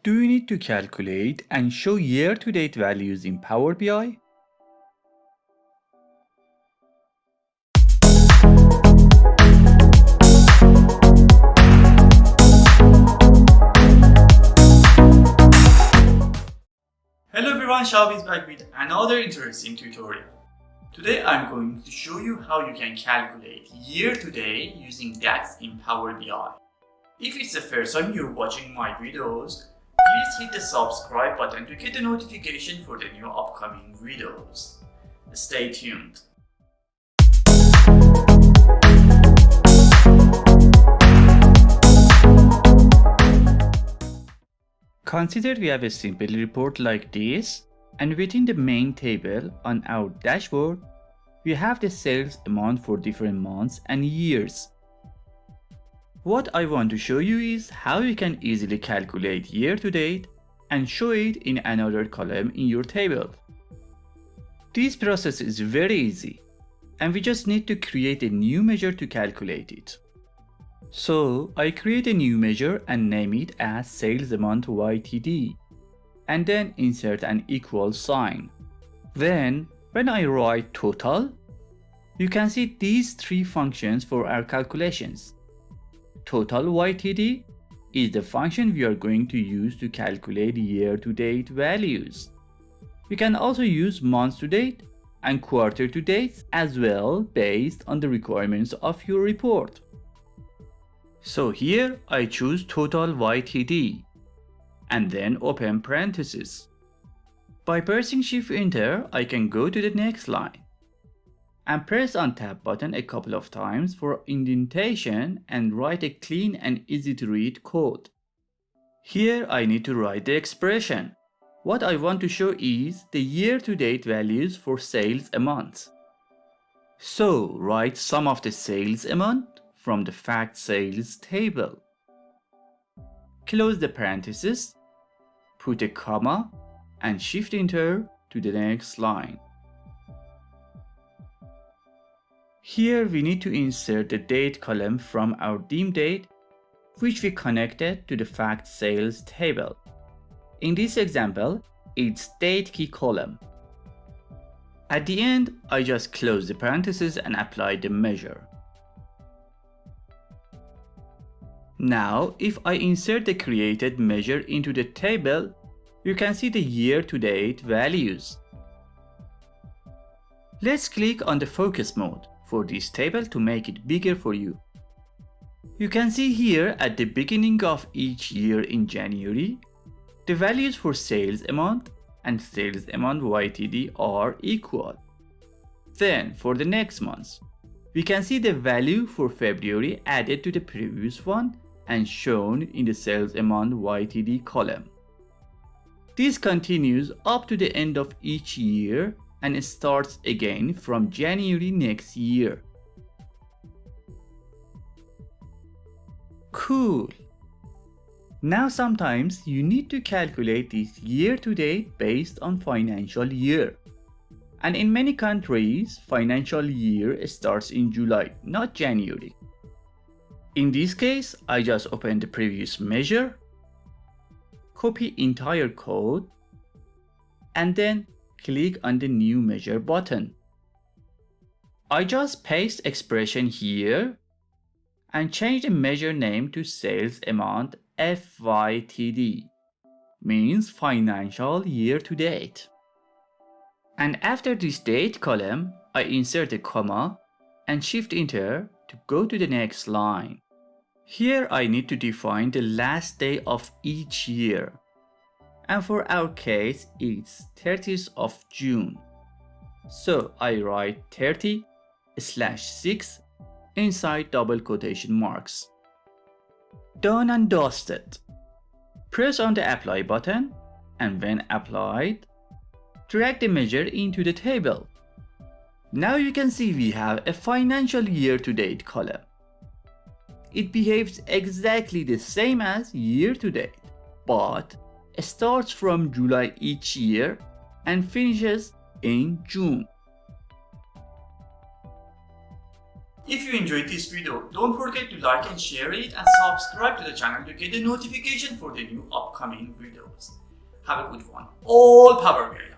Do you need to calculate and show year-to-date values in Power BI? Hello everyone, Shahab is back with another interesting tutorial. Today I'm going to show you how you can calculate year-to-date using DAX in Power BI. If it's the first time you're watching my videos, please hit the subscribe button to get a notification for the new upcoming videos. Stay tuned. Consider we have a simple report like this, and within the main table on our dashboard, we have the sales amount for different months and years. What I want to show you is how you can easily calculate year-to-date and show it in another column in your table. This process is very easy, and we just need to create a new measure to calculate it. So I create a new measure and name it as sales amount YTD, and then insert an equal sign. Then when I write total, you can see these three functions for our calculations. Total YTD is the function we are going to use to calculate year-to-date values. We can also use month-to-date and quarter-to-date as well based on the requirements of your report. So here I choose total YTD and then open parentheses. By pressing Shift Enter, I can go to the next line and press on Tab button a couple of times for indentation and write a clean and easy to read code. Here I need to write the expression. What I want to show is the year-to-date values for sales amount. So write sum of the sales amount from the fact sales table. Close the parenthesis, put a comma, and Shift Enter to the next line. Here we need to insert the date column from our dim date, which we connected to the fact sales table. In this example, it's date key column. At the end, I just close the parentheses and apply the measure. Now, if I insert the created measure into the table, you can see the year-to-date values. Let's click on the focus mode for this table to make it bigger for you. You can see here at the beginning of each year in January, the values for sales amount and sales amount YTD are equal. Then for the next month, we can see the value for February added to the previous one and shown in the sales amount YTD column. This continues up to the end of each year and starts again from January next year. Cool! Now sometimes you need to calculate this year-to-date based on financial year. And in many countries, financial year starts in July, not January. In this case, I just open the previous measure, copy entire code, and then click on the new measure button. I just paste expression here and change the measure name to sales amount FYTD, means financial year to date. And after this date column, I insert a comma and Shift Enter to go to the next line. Here I need to define the last day of each year. And for our case, it's 30th of June. So I write 30/6 inside double quotation marks. Done and dusted. Press on the apply button, and when applied, drag the measure into the table. Now you can see we have a financial year-to-date column. It behaves exactly the same as year-to-date, but starts from July each year and finishes in June. If you enjoyed this video, don't forget to like and share it and subscribe to the channel to get a notification for the new updates. upcoming videos. Have a good one. All Power BI.